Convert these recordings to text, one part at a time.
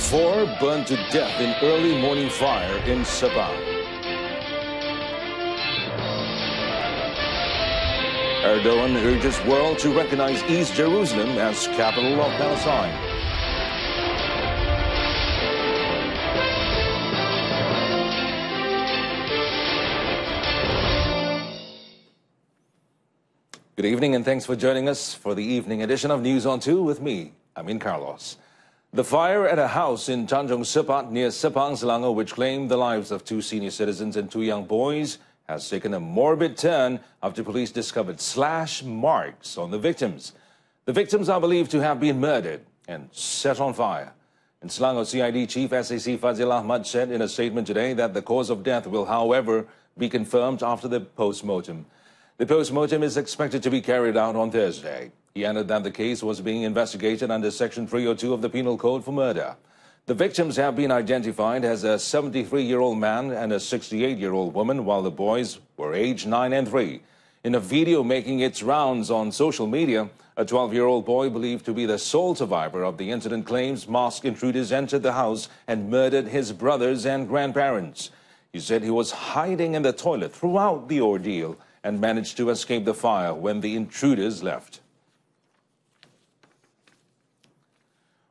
4 burned to death in early morning fire in Sabah. Erdogan urges world to recognize East Jerusalem as capital of Palestine. Good evening and thanks for joining us for the evening edition of News on 2 with me, Amin Carlos. The fire at a house in Tanjung Sepat near Sepang, Selangor, which claimed the lives of 2 senior citizens and 2 young boys, has taken a morbid turn after police discovered slash marks on the victims. The victims are believed to have been murdered and set on fire. And Selangor CID Chief SAC Fazil Ahmad said in a statement today that the cause of death will, however, be confirmed after the post-mortem. The post-mortem is expected to be carried out on Thursday. He added that the case was being investigated under Section 302 of the Penal Code for murder. The victims have been identified as a 73-year-old man and a 68-year-old woman, while the boys were aged 9 and 3. In a video making its rounds on social media, a 12-year-old boy believed to be the sole survivor of the incident claims masked intruders entered the house and murdered his brothers and grandparents. He said he was hiding in the toilet throughout the ordeal and managed to escape the fire when the intruders left.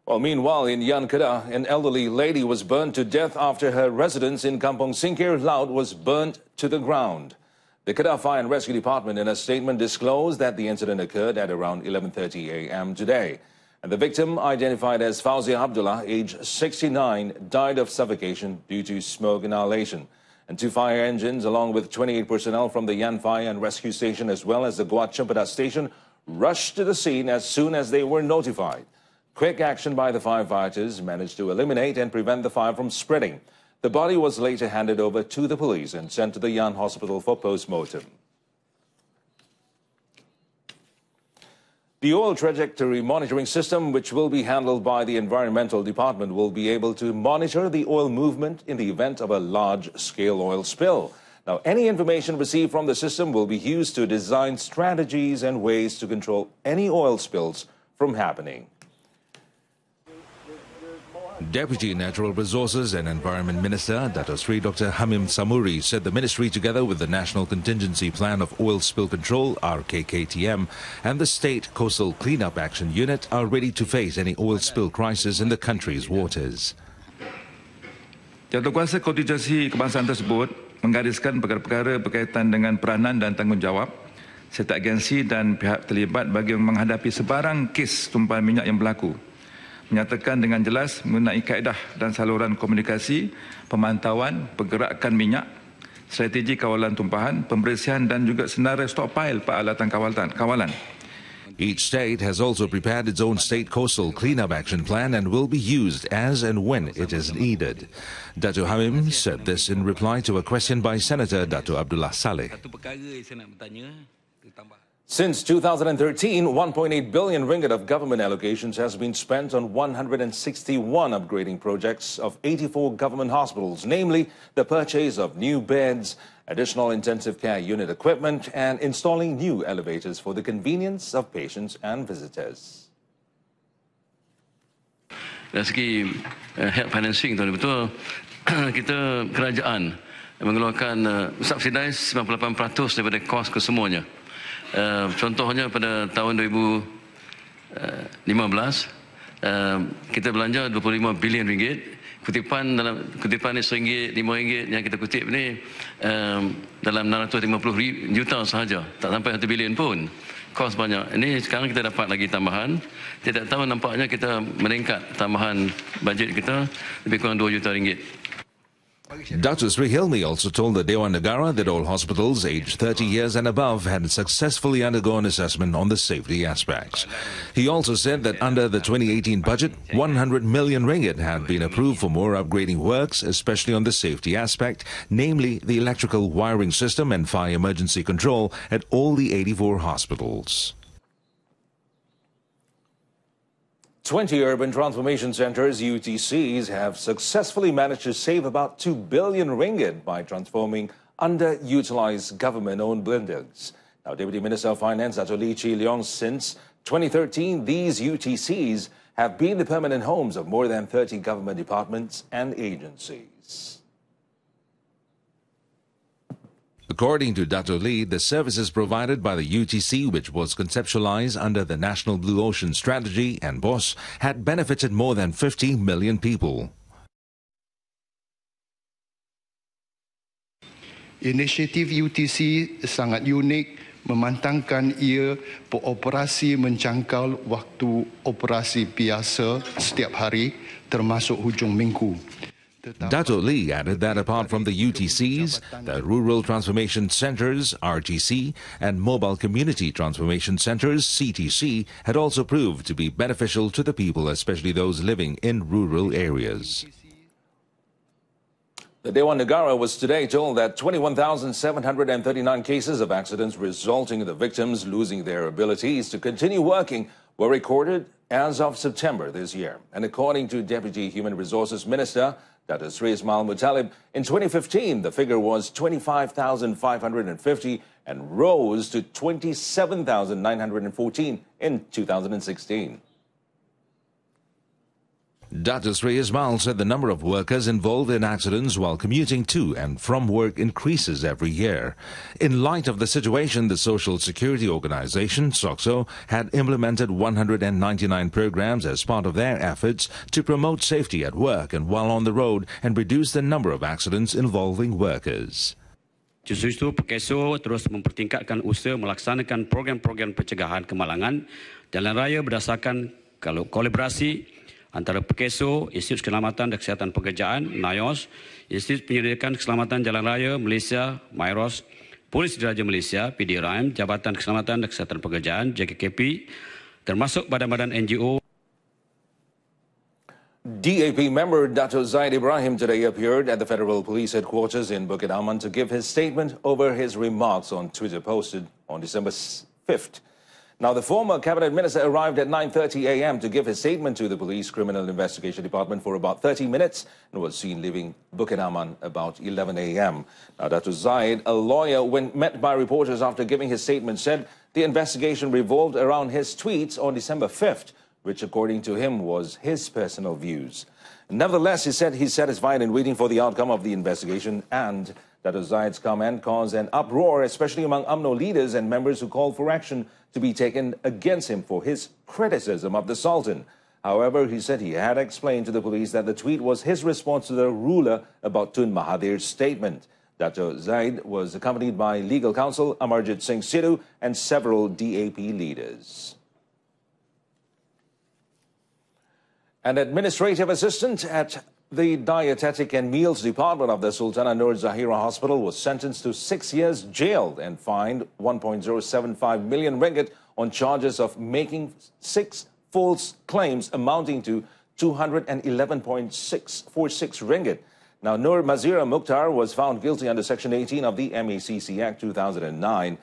Well, meanwhile, in Yan Kedah, an elderly lady was burned to death after her residence in Kampung Singkir Laut was burnt to the ground. The Kedah Fire and Rescue Department in a statement disclosed that the incident occurred at around 11:30 a.m. today. And the victim, identified as Fauzia Abdullah, aged 69, died of suffocation due to smoke inhalation. And 2 fire engines, along with 28 personnel from the Yan Fire and Rescue Station, as well as the Guat Chempedak Station, rushed to the scene as soon as they were notified. Quick action by the firefighters managed to eliminate and prevent the fire from spreading. The body was later handed over to the police and sent to the Yan Hospital for post-mortem. The oil trajectory monitoring system, which will be handled by the Environmental Department, will be able to monitor the oil movement in the event of a large-scale oil spill. Now, any information received from the system will be used to design strategies and ways to control any oil spills from happening. Deputy Natural Resources and Environment Minister Dato Sri Dr. Hamim Samuri said the ministry, together with the National Contingency Plan of Oil Spill Control (RKKTM) and the State Coastal Cleanup Action Unit, are ready to face any oil spill crisis in the country's waters. Jawatankuasa kontingensi kebangsaan tersebut menggariskan perkara-perkara berkaitan dengan peranan dan tanggungjawab serta agensi dan pihak terlibat bagi menghadapi sebarang kes tumpahan minyak yang berlaku. Menyatakan dengan jelas mengenai kaedah dan saluran komunikasi, pemantauan pergerakan minyak, strategi kawalan tumpahan, pembersihan dan juga senarai stockpile peralatan kawalan. Each state has also prepared its own state coastal cleanup action plan and will be used as and when it is needed. Dato Hamim said this in reply to a question by Senator Dato Abdullah Saleh. Since 2013, 1.8 billion ringgit of government allocations has been spent on 161 upgrading projects of 84 government hospitals, namely the purchase of new beds, additional intensive care unit equipment, and installing new elevators for the convenience of patients and visitors. Dari segi help financing tu betul kita kerajaan mengeluarkan subsidize 98% daripada kos kesemuanya. Contohnya pada tahun 2015 kita belanja 25 bilion ringgit. Kutipan ni RM1, RM5 yang kita kutip ni dalam 650 juta sahaja, tak sampai 1 bilion pun. Kos banyak. Ini sekarang kita dapat lagi tambahan. Tidak tahu, nampaknya kita meningkat tambahan bajet kita lebih kurang 2 juta ringgit. Dr. Sri Hilmi also told the Dewan Negara that all hospitals aged 30 years and above had successfully undergone assessment on the safety aspects. He also said that under the 2018 budget, 100 million ringgit had been approved for more upgrading works, especially on the safety aspect, namely the electrical wiring system and fire emergency control at all the 84 hospitals. 20 urban transformation centers, UTCs, have successfully managed to save about 2 billion ringgit by transforming underutilized government-owned buildings. Now, Deputy Minister of Finance Dato Lee Chee Leong, since 2013, these UTCs have been the permanent homes of more than 30 government departments and agencies. According to Dato' Lee, the services provided by the UTC, which was conceptualized under the National Blue Ocean Strategy and BOS, had benefited more than 50 million people. Inisiatif UTC sangat unik, memantangkan ia beroperasi menjangkau waktu operasi biasa setiap hari termasuk hujung minggu. Dato' Lee added that apart from the UTCs, the Rural Transformation Centers, RTC, and Mobile Community Transformation Centers, CTC, had also proved to be beneficial to the people, especially those living in rural areas. The Dewan Negara was today told that 21,739 cases of accidents resulting in the victims losing their abilities to continue working were recorded as of September this year. And according to Deputy Human Resources Minister Dato' Sri Ismail Muttalib, in 2015 the figure was 25,550 and rose to 27,914 in 2016. Dato' Sri Ismail said the number of workers involved in accidents while commuting to and from work increases every year. In light of the situation, the Social Security Organization, SOCSO, had implemented 199 programs as part of their efforts to promote safety at work and while on the road and reduce the number of accidents involving workers. Justru itu, PKSO terus mempertingkatkan usaha melaksanakan program-program pencegahan kemalangan jalan raya berdasarkan kolaborasi antara PKSO, Institut Keselamatan dan Kesihatan Pekerjaan, NIOS, Institut Penyelidikan Keselamatan Jalan Raya Malaysia, MIROS, Polis Diraja Malaysia, PDRM, Jabatan Keselamatan dan Kesihatan Pekerjaan, JKKP, termasuk badan-badan NGO. DAP member Dato' Zaid Ibrahim today appeared at the Federal Police Headquarters in Bukit Aman to give his statement over his remarks on Twitter posted on December 5th. Now, the former cabinet minister arrived at 9:30 a.m. to give his statement to the Police Criminal Investigation Department for about 30 minutes and was seen leaving Bukit Aman about 11 a.m. Now, Dato' Zaid, a lawyer, when met by reporters after giving his statement, said the investigation revolved around his tweets on December 5th, which, according to him, was his personal views. Nevertheless, he said he's satisfied in waiting for the outcome of the investigation, and Dato' Zaid's comment caused an uproar, especially among UMNO leaders and members who called for action to be taken against him for his criticism of the Sultan. However, he said he had explained to the police that the tweet was his response to the ruler about Tun Mahathir's statement. Dato' Zaid was accompanied by legal counsel Amarjit Singh Sidhu and several DAP leaders. An administrative assistant at the Dietetic and Meals Department of the Sultanah Nur Zahira Hospital was sentenced to 6 years jail and fined 1.075 million ringgit on charges of making 6 false claims amounting to 211.646 ringgit. Now, Nur Mazira Mukhtar was found guilty under Section 18 of the MACC Act 2009.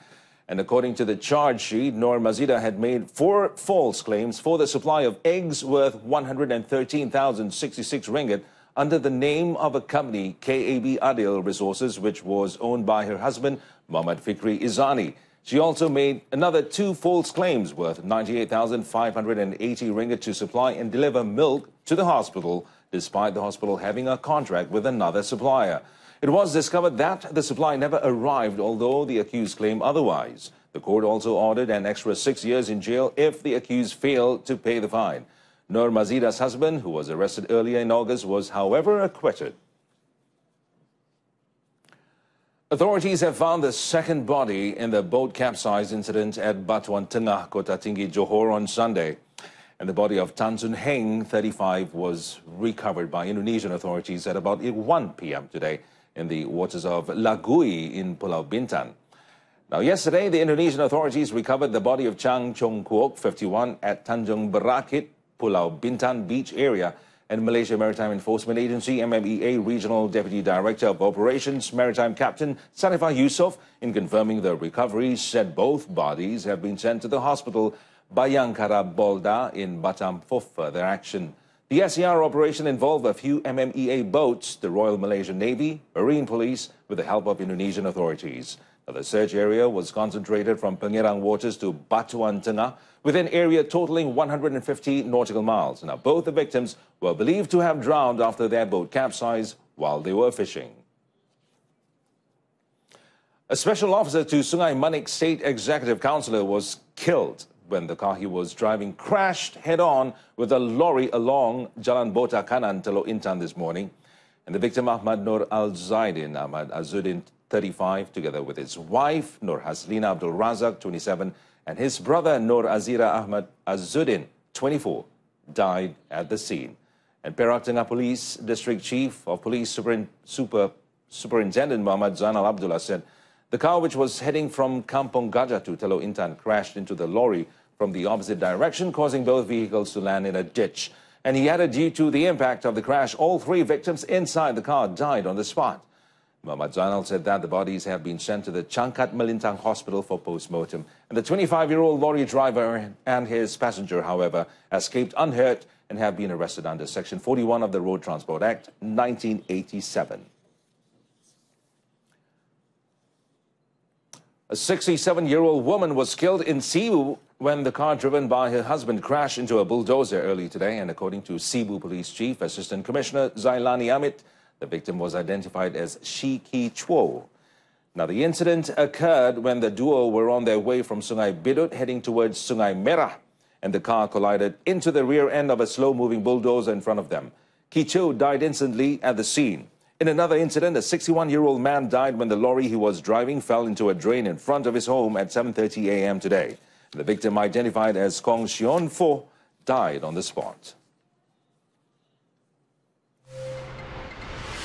And according to the charge sheet, Nur Mazira had made 4 false claims for the supply of eggs worth 113,066 ringgit under the name of a company, KAB Adil Resources, which was owned by her husband, Muhammad Fikri Izani. She also made another 2 false claims worth 98,580 ringgit to supply and deliver milk to the hospital, despite the hospital having a contract with another supplier. It was discovered that the supply never arrived, although the accused claimed otherwise. The court also ordered an extra 6 years in jail if the accused failed to pay the fine. Nur Mazira's husband, who was arrested earlier in August, was, however, acquitted. Authorities have found the second body in the boat capsize incident at Batuan Tengah, Kota Tinggi, Johor on Sunday. And the body of Tan Sun Heng, 35, was recovered by Indonesian authorities at about 1 p.m. today in the waters of Lagui in Pulau Bintan. Now, yesterday, the Indonesian authorities recovered the body of Chang Chong Kuok, 51, at Tanjung Berakit, Pulau Bintan Beach area, and Malaysia Maritime Enforcement Agency, MMEA Regional Deputy Director of Operations, Maritime Captain Sarifah Yusof, in confirming the recovery, said both bodies have been sent to the hospital Bayangkara Bolda in Batam for further action. The SER operation involved a few MMEA boats, the Royal Malaysian Navy, Marine Police, with the help of Indonesian authorities. Now, the search area was concentrated from Pengerang waters to Batuan Tengah, with an area totaling 150 nautical miles. Now, both the victims were believed to have drowned after their boat capsized while they were fishing. A special officer to Sungai Manik State Executive Councillor was killed when the car he was driving crashed head-on with a lorry along Jalan Bota Kanan, Teluk Intan this morning. And the victim, Ahmad Nur Al-Zaidin Ahmad Azuddin, 35, together with his wife, Nur Haslina Abdul Razak, 27, and his brother, Nur Azira Ahmad Azuddin, 24, died at the scene. And Perak Tengah Police District Chief of Police Superintendent Muhammad Zainal Abdullah said the car, which was heading from Kampung Gajah to Teluk Intan, crashed into the lorry from the opposite direction, causing both vehicles to land in a ditch. And he added, due to the impact of the crash, all 3 victims inside the car died on the spot. Muhammad Zainal said that the bodies have been sent to the Changkat Melintang Hospital for post-mortem. And the 25-year-old lorry driver and his passenger, however, escaped unhurt and have been arrested under Section 41 of the Road Transport Act, 1987. A 67-year-old woman was killed in Cebu when the car driven by her husband crashed into a bulldozer early today. And according to Cebu Police Chief Assistant Commissioner Zailani Amit, the victim was identified as Shi Ki Chuo. Now, the incident occurred when the duo were on their way from Sungai Bidut heading towards Sungai Merah, and the car collided into the rear end of a slow-moving bulldozer in front of them. Ki Chuo died instantly at the scene. In another incident, a 61-year-old man died when the lorry he was driving fell into a drain in front of his home at 7:30 a.m. today. The victim, identified as Kong Xion Fo, died on the spot.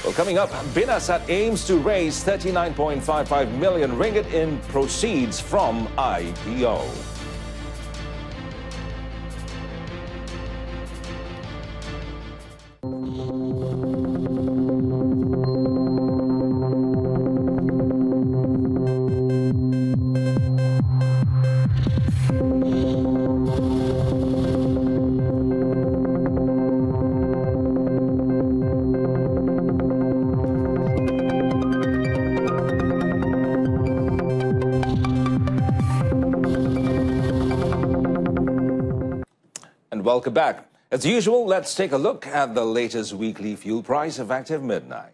Well, coming up, Binasat aims to raise 39.55 million ringgit in proceeds from IPO. Welcome back. As usual, let's take a look at the latest weekly fuel price effective midnight.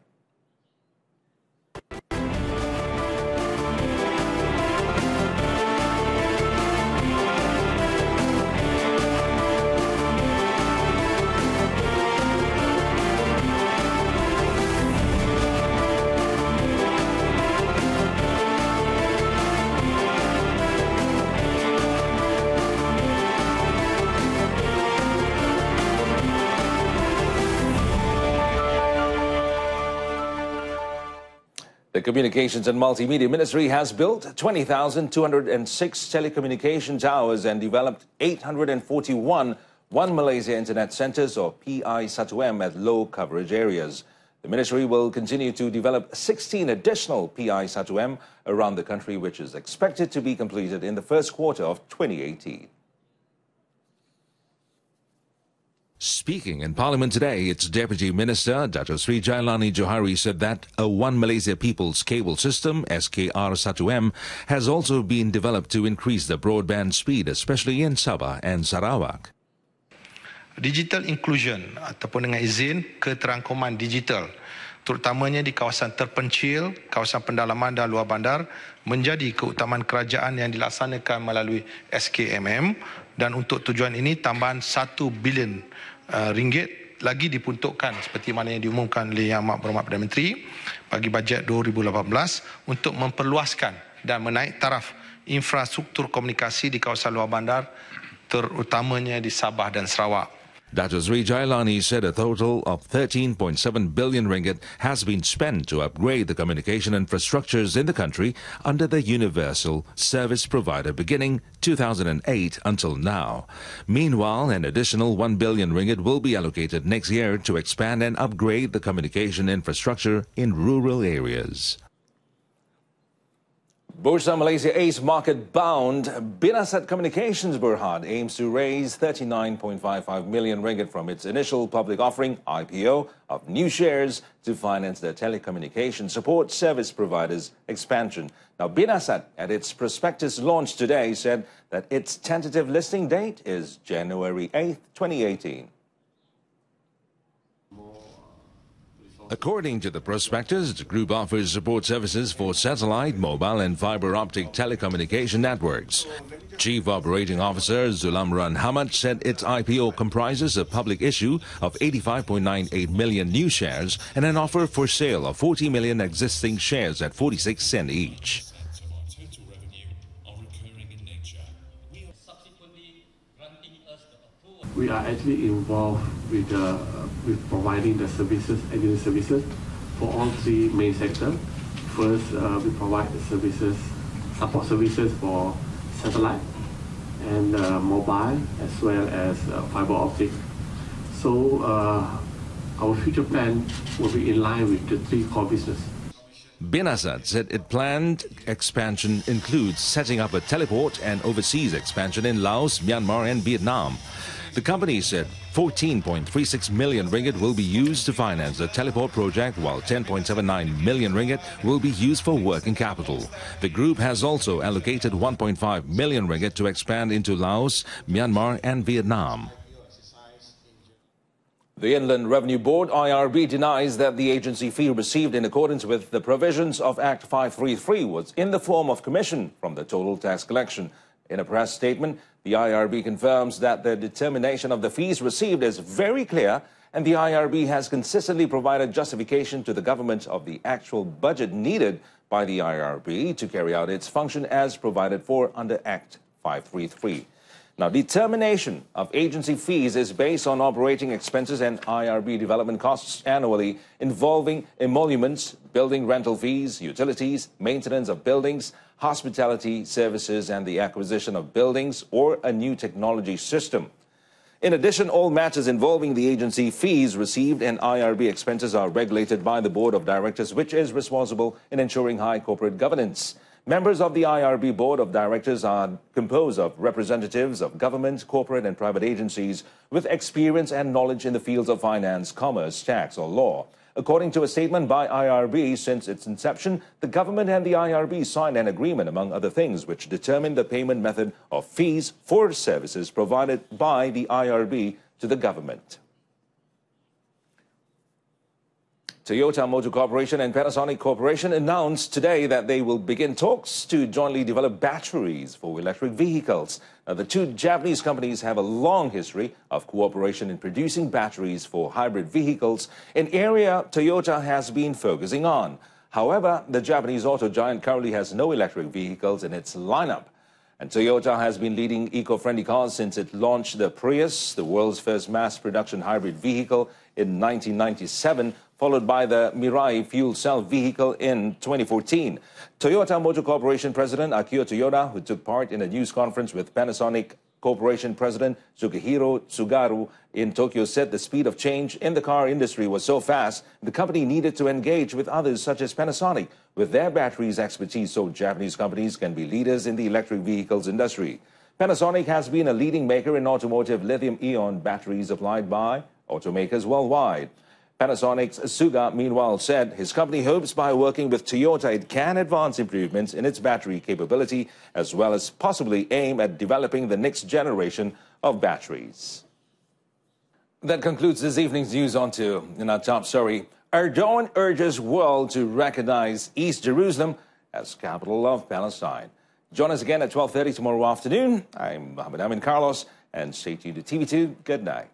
The Communications and Multimedia Ministry has built 20,206 telecommunication towers and developed 841 One Malaysia Internet Centres, or PI-1M, at low coverage areas. The ministry will continue to develop 16 additional PI-1M around the country, which is expected to be completed in the first quarter of 2018. Speaking in Parliament today, its Deputy Minister, Dato Sri Jailani Johari, said that a One Malaysia People's Cable System, SKR-1M, has also been developed to increase the broadband speed, especially in Sabah and Sarawak. Digital inclusion ataupun dengan izin keterangkuman digital, terutamanya di kawasan terpencil, kawasan pendalaman dan luar bandar, menjadi keutamaan kerajaan yang dilaksanakan melalui SKMM, dan untuk tujuan ini tambahan 1 bilion ringgit lagi diperuntukkan seperti mana yang diumumkan oleh Yang Amat Berhormat Perdana Menteri bagi bajet 2018 untuk memperluaskan dan menaik taraf infrastruktur komunikasi di kawasan luar bandar, terutamanya di Sabah dan Sarawak. Dato Sri Jailani said a total of 13.7 billion ringgit has been spent to upgrade the communication infrastructures in the country under the Universal Service Provider beginning 2008 until now. Meanwhile, an additional 1 billion ringgit will be allocated next year to expand and upgrade the communication infrastructure in rural areas. Bursa Malaysia Ace market-bound Binasat Communications Berhad aims to raise 39.55 million ringgit from its initial public offering, IPO, of new shares to finance the telecommunication support service providers' expansion. Now, Binasat, at its prospectus launch today, said that its tentative listing date is January 8, 2018. According to the prospectus, the group offers support services for satellite, mobile and fiber optic telecommunication networks. Chief Operating Officer Zulamran Hamad said its IPO comprises a public issue of 85.98 million new shares and an offer for sale of 40 million existing shares at 46 cents each. We are actually involved with providing the services, engineering services, for all three main sectors. First, we provide the services, support services for satellite and mobile, as well as fiber optic. So our future plan will be in line with the three core businesses. Binasat said its planned expansion includes setting up a teleport and overseas expansion in Laos, Myanmar and Vietnam. The company said 14.36 million ringgit will be used to finance the teleport project, while 10.79 million ringgit will be used for working capital. The group has also allocated 1.5 million ringgit to expand into Laos, Myanmar and Vietnam. The Inland Revenue Board, IRB, denies that the agency fee received in accordance with the provisions of Act 533 was in the form of commission from the total tax collection. In a press statement, the IRB confirms that the determination of the fees received is very clear, and the IRB has consistently provided justification to the government of the actual budget needed by the IRB to carry out its function as provided for under Act 533. Now, determination of agency fees is based on operating expenses and IRB development costs annually involving emoluments, building rental fees, utilities, maintenance of buildings, hospitality services, and the acquisition of buildings or a new technology system. In addition, all matters involving the agency fees received and IRB expenses are regulated by the Board of Directors, which is responsible in ensuring high corporate governance. Members of the IRB Board of Directors are composed of representatives of government, corporate and private agencies with experience and knowledge in the fields of finance, commerce, tax or law. According to a statement by IRB, since its inception, the government and the IRB signed an agreement, among other things, which determined the payment method of fees for services provided by the IRB to the government. Toyota Motor Corporation and Panasonic Corporation announced today that they will begin talks to jointly develop batteries for electric vehicles. Now, the two Japanese companies have a long history of cooperation in producing batteries for hybrid vehicles, an area Toyota has been focusing on. However, the Japanese auto giant currently has no electric vehicles in its lineup. And Toyota has been leading eco-friendly cars since it launched the Prius, the world's first mass-production hybrid vehicle, in 1997, followed by the Mirai fuel cell vehicle in 2014. Toyota Motor Corporation President Akio Toyoda, who took part in a news conference with Panasonic Corporation President Sugihiro Tsugaru in Tokyo, said the speed of change in the car industry was so fast, the company needed to engage with others such as Panasonic with their batteries expertise so Japanese companies can be leaders in the electric vehicles industry. Panasonic has been a leading maker in automotive lithium-ion batteries applied by automakers worldwide. Panasonic's Suga, meanwhile, said his company hopes by working with Toyota it can advance improvements in its battery capability as well as possibly aim at developing the next generation of batteries. That concludes this evening's news. On to our top story. Erdogan urges world to recognize East Jerusalem as capital of Palestine. Join us again at 12:30 tomorrow afternoon. I'm Mohammed Amin Carlos, and stay tuned to TV2. Good night.